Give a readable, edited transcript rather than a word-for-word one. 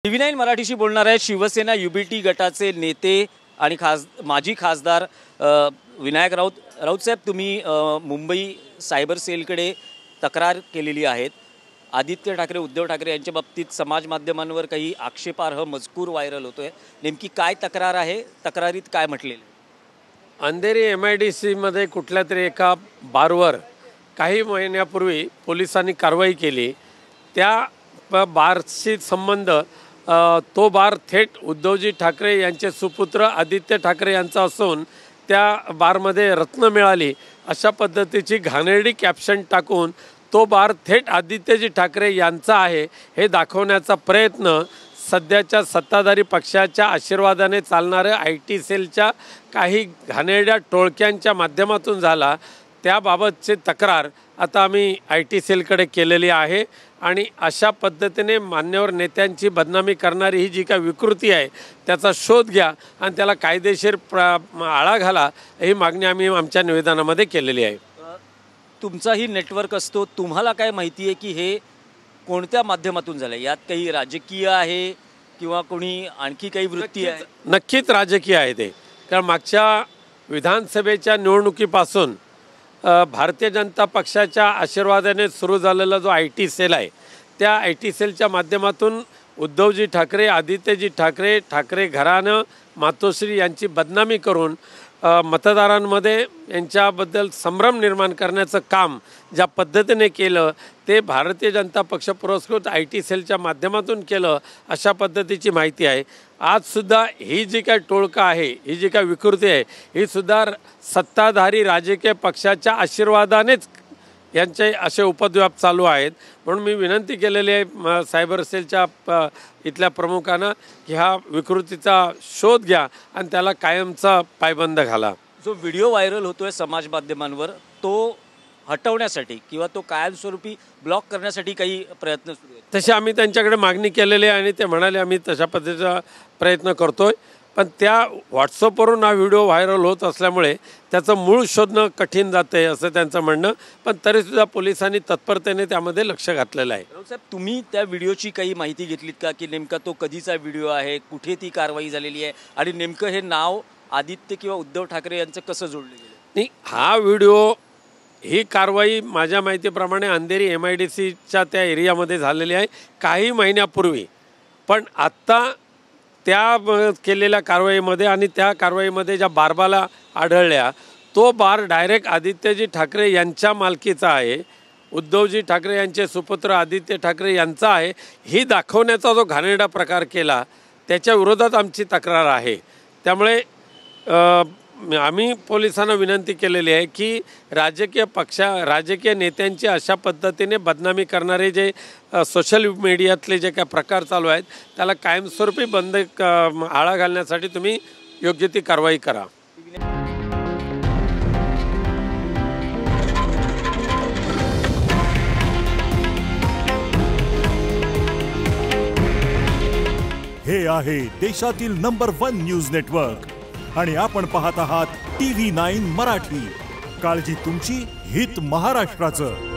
TV9 मराठीशी बोलणार आहे Shiv Sena UBT गटाचे नेते आणि माजी खासदार विनायक राऊत साहेब, तुम्ही मुंबई सायबर सेलकडे तक्रार केलेली आहेत। आदित्य ठाकरे उद्धव ठाकरे यांच्या बाबतीत समाज माध्यमांवर काही आक्षेपार्ह मजकूर व्हायरल होतोय, नेमकी काय तक्रार आहे, तक्रारीत काय म्हटलेलं? अंधेरी MIDC मध्ये कुठल्या तरी एका बारवर काही महिन्यापूर्वी पोलिसांनी कारवाई केली। त्या बारशी संबंध तो बार थेट उद्धवजी ठाकरे यांचे सुपुत्र आदित्य ठाकरे यांचा असून त्या बारमध्ये रत्न मिळाली अशा पद्धतीची घाणेरडी कॅप्शन टाकून तो बार थेट आदित्यजी ठाकरे यांचा आहे हे दाखवण्याचा प्रयत्न सध्याच्या सत्ताधारी पक्षाच्या आशीर्वादाने चालणाऱ्या IT सेलच्या काही घाणेरड्या टोळक्यांच्या माध्यमातून झाला। त्याबाबतची तक्रार आता आम्ही IT सेलकडे केलेली आहे आणि अशा पद्धतीने मान्यवर नेत्यांची बदनामी करणारी ही जी काही विकृती आहे त्याचा शोध घ्या आणि त्याला कायदेशीर आळा घाला, ही मागणी आम्ही आमच्या निवेदनामध्ये केलेली आहे। तुमचाही नेटवर्क असतो, तुम्हाला काय माहिती आहे की हे कोणत्या माध्यमातून झालं? यात काही राजकीय आहे किंवा कोणी आणखी काही वृत्ती आहे? नक्कीच राजकीय आहे ते, कारण मागच्या विधानसभेच्या निवडणुकीपासून भारतीय जनता पक्षाच्या आशीर्वादाने सुरू झालेला जो IT सेल आहे त्या IT सेलच्या माध्यमातून उद्धवजी ठाकरे, आदित्यजी ठाकरे, ठाकरे घराणं, मातोश्री यांची बदनामी करून मतदारांमध्ये यांच्याबद्दल संभ्रम निर्माण करण्याचं काम ज्या पद्धतीने केलं ते भारतीय जनता पक्ष पुरस्कृत IT सेलच्या माध्यमातून केलं अशा पद्धतीची माहिती आहे। आजसुद्धा ही जी काय टोळका आहे, ही जी काय विकृती आहे, ही सुद्धा सत्ताधारी राजकीय पक्षाच्या आशीर्वादानेच यांचे असे उपद्व्याप चालू आहेत। म्हणून मी विनंती केलेली आहे सायबर सेलच्या इथल्या प्रमुखांना की ह्या विकृतीचा शोध घ्या आणि त्याला कायमचा पायबंद घाला। जो व्हिडिओ व्हायरल होतोय समाज माध्यमांवर तो हटवण्यासाठी किंवा तो कायमस्वरूपी ब्लॉक करण्यासाठी काही प्रयत्न सुरू आहेत? तसे आम्ही त्यांच्याकडे मागणी केलेली आहे आणि ते म्हणाले आम्ही तशा पद्धतीचा प्रयत्न करतोय, पण त्या WhatsAppवरून हा व्हिडिओ व्हायरल होत असल्यामुळे त्याचं मूळ शोधणं कठीण जाते असं त्यांचं म्हणणं, पण तरीसुद्धा पोलिसांनी तत्परतेने त्यामध्ये लक्ष घातलेलं आहे। राऊत साहेब, तुम्ही त्या व्हिडिओची काही माहिती घेतलीत का की नेमका तो कधीचा व्हिडिओ आहे, कुठे ती कारवाई झालेली आहे आणि नेमकं हे नाव आदित्य किंवा उद्धव ठाकरे यांचं कसं जोडलं गेलं? नाही, हा व्हिडिओ ही कारवाई माझ्या माहितीप्रमाणे अंधेरी MIDCच्या त्या एरियामध्ये झालेली आहे काही महिन्यापूर्वी, पण आत्ता त्या केलेल्या कारवाईमध्ये आणि त्या कारवाईमध्ये ज्या बारबाला आढळल्या तो बार डायरेक्ट आदित्यजी ठाकरे यांच्या मालकीचा आहे, उद्धवजी ठाकरे यांचे सुपुत्र आदित्य ठाकरे यांचा आहे ही दाखवण्याचा जो घाणेरडा प्रकार केला त्याच्या विरोधात आमची तक्रार आहे। त्यामुळे आम्ही पोलिसांना विनंती केलेली आहे की राजकीय नेत्यांची अशा पद्धतीने बदनामी करणारे जे सोशल मीडियातले जे काही प्रकार चालू आहेत त्याला कायमस्वरूपी बंद आळा घालण्यासाठी तुम्ही योग्य ती कारवाई करा। हे आहे देशातील नंबर 1 न्यूज नेटवर्क आणि आपण पाहत आहात TV9 मराठी। काळजी तुमची, हित महाराष्ट्राचं।